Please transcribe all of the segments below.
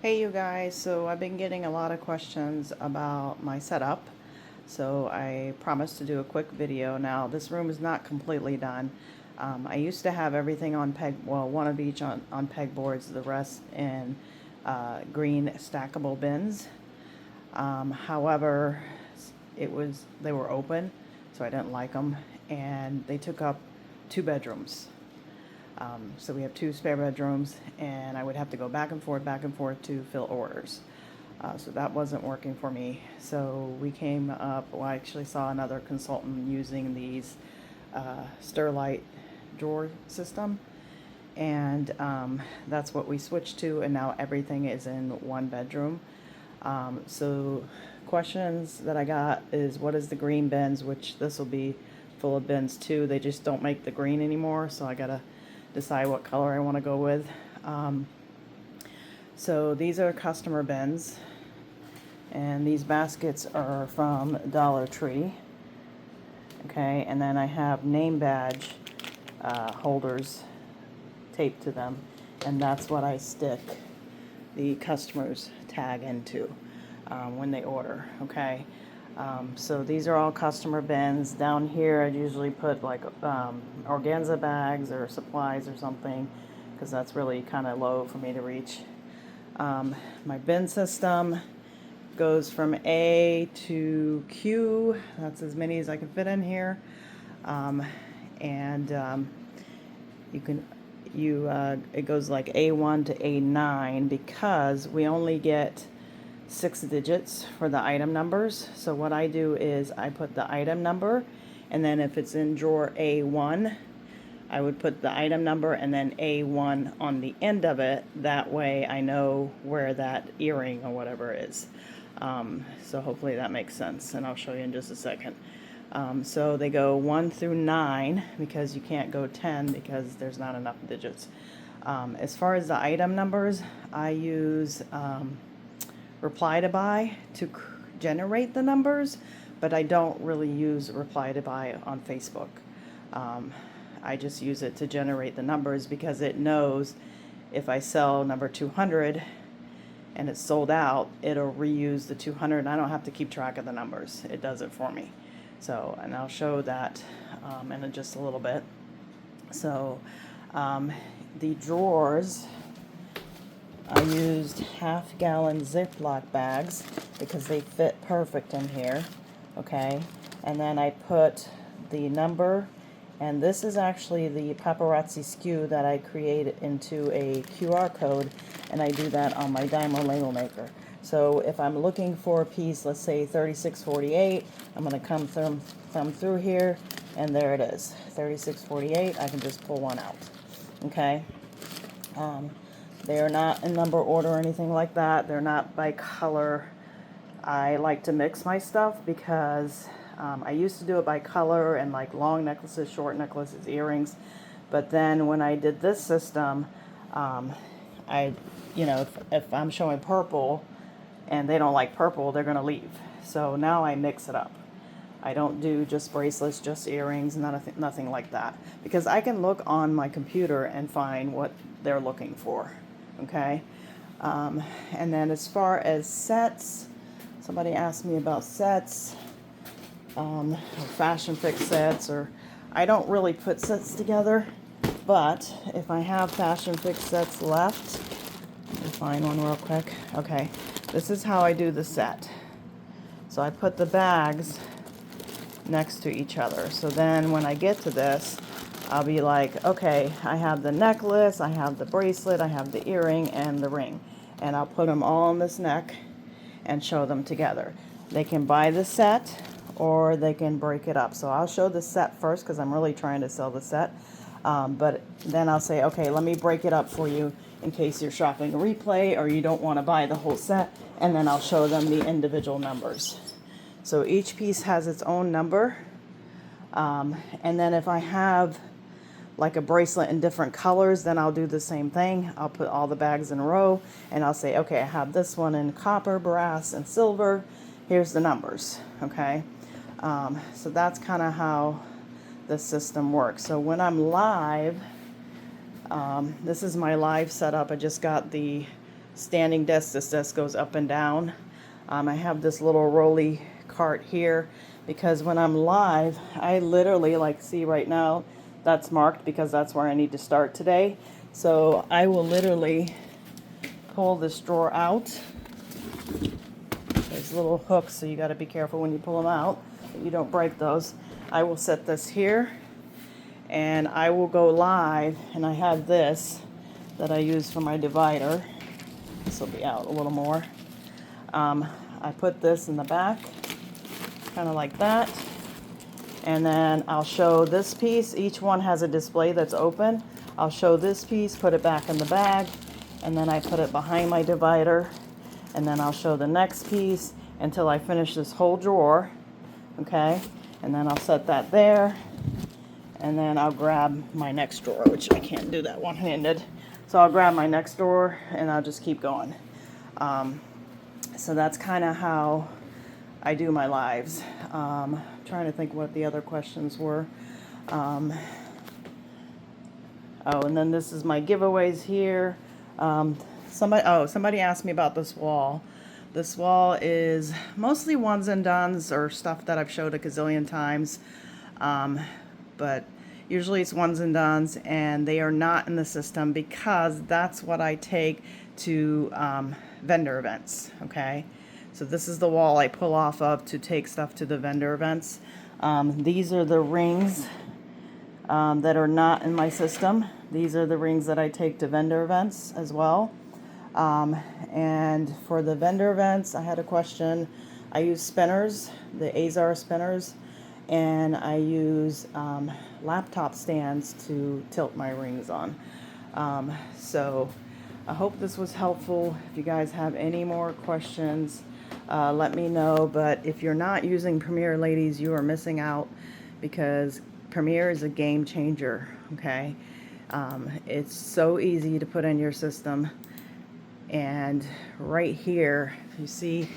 Hey you guys, so I've been getting a lot of questions about my setup, so I promised to do a quick video. Now this room is not completely done. I used to have everything on peg, well, one of each on pegboards, the rest in green stackable bins. However, they were open, so I didn't like them, and they took up 2 bedrooms. So we have 2 spare bedrooms, and I would have to go back and forth to fill orders. So that wasn't working for me. So we came up, well, I actually saw another consultant using these Sterlite drawer system, and that's what we switched to, and now everything is in 1 bedroom. So questions that I got is, what is the green bins, which this will be full of bins too. They just don't make the green anymore, so I gotta decide what color I want to go with. So these are customer bins, and these baskets are from Dollar Tree. Okay, and then I have name badge holders taped to them, and that's what I stick the customer's tag into when they order. Okay, so these are all customer bins. Down here I usually put like organza bags or supplies or something, because that's really kind of low for me to reach. My bin system goes from A to Q. That's as many as I can fit in here. It goes like A1 to A9 because we only get 6 digits for the item numbers. So what I do is I put the item number, and then if it's in drawer A1, I would put the item number and then A1 on the end of it. That way I know where that earring or whatever is. So hopefully that makes sense, and I'll show you in just a second. So they go 1 through 9 because you can't go 10 because there's not enough digits. As far as the item numbers, I use reply to buy to generate the numbers, but I don't really use reply to buy on Facebook. I just use it to generate the numbers because it knows if I sell number 200 and it's sold out, it'll reuse the 200, and I don't have to keep track of the numbers. It does it for me. So, and I'll show that in just a little bit. So the drawers, I used half-gallon Ziploc bags because they fit perfect in here. Okay, and then I put the number, and this is actually the paparazzi SKU that I created into a QR code, and I do that on my Dymo label maker. So if I'm looking for a piece, let's say 3648, I'm going to come through here, and there it is, 3648. I can just pull one out. Okay. They are not in number order or anything like that. They're not by color. I like to mix my stuff because I used to do it by color and like long necklaces, short necklaces, earrings. But then when I did this system, if I'm showing purple and they don't like purple, they're going to leave. So now I mix it up. I don't do just bracelets, just earrings, nothing like that. Because I can look on my computer and find what they're looking for. Okay? And then as far as sets, somebody asked me about sets, or fashion fix sets, or I don't really put sets together, but if I have fashion fix sets left, let me find one real quick. Okay, this is how I do the set. So I put the bags next to each other. So then when I get to this, I'll be like, okay, I have the necklace, I have the bracelet, I have the earring, and the ring. And I'll put them all on this neck and show them together. They can buy the set or they can break it up. So I'll show the set first because I'm really trying to sell the set. But then I'll say, okay, let me break it up for you in case you're shopping a replay or you don't want to buy the whole set. And then I'll show them the individual numbers. So each piece has its own number. And then if I have like a bracelet in different colors, then I'll do the same thing. I'll put all the bags in a row and I'll say, okay, I have this one in copper, brass, and silver. Here's the numbers, okay? So that's kind of how the system works. So when I'm live, this is my live setup. I just got the standing desk. This desk goes up and down. I have this little rolly cart here because when I'm live, I literally, like, see right now, that's marked because that's where I need to start today. So I will literally pull this drawer out. There's little hooks, so you got to be careful when you pull them out that you don't break those. I will set this here and I will go live, and I have this that I use for my divider. This will be out a little more. I put this in the back, kind of like that, and then I'll show this piece. Each one has a display that's open. I'll show this piece, put it back in the bag, and then I put it behind my divider, and then I'll show the next piece until I finish this whole drawer, okay? And then I'll set that there, and then I'll grab my next drawer, which I can't do that one-handed. So I'll grab my next drawer, and I'll just keep going. So that's kind of how I do my lives. Trying to think what the other questions were. Oh, and then this is my giveaways here. Somebody asked me about this wall. This wall is mostly ones and dones or stuff that I've showed a gazillion times. But usually it's ones and dones, and they are not in the system because that's what I take to vendor events, okay? So this is the wall I pull off of to take stuff to the vendor events. These are the rings that are not in my system. These are the rings that I take to vendor events as well. And for the vendor events, I had a question. I use spinners, the Azar spinners, and I use laptop stands to tilt my rings on. So I hope this was helpful. If you guys have any more questions, let me know. But if you're not using Premiere, ladies, you are missing out because Premiere is a game changer, okay? It's so easy to put in your system. And right here, you see,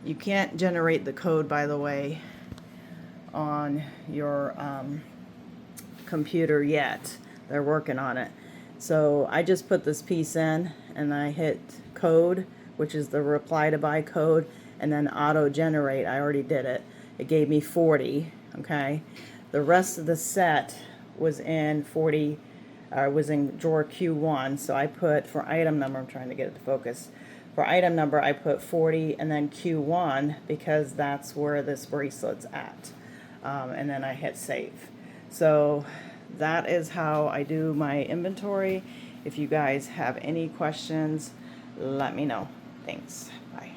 you can't generate the code, by the way, on your computer yet. They're working on it. So I just put this piece in and I hit code, which is the reply to buy code, and then auto generate. I already did it. It gave me 40, okay? The rest of the set was in was in drawer Q1, so I put for item number, I'm trying to get it to focus. For item number, I put 40 and then Q1 because that's where this bracelet's at. And then I hit save. So that is how I do my inventory. If you guys have any questions, let me know. Thanks. Bye.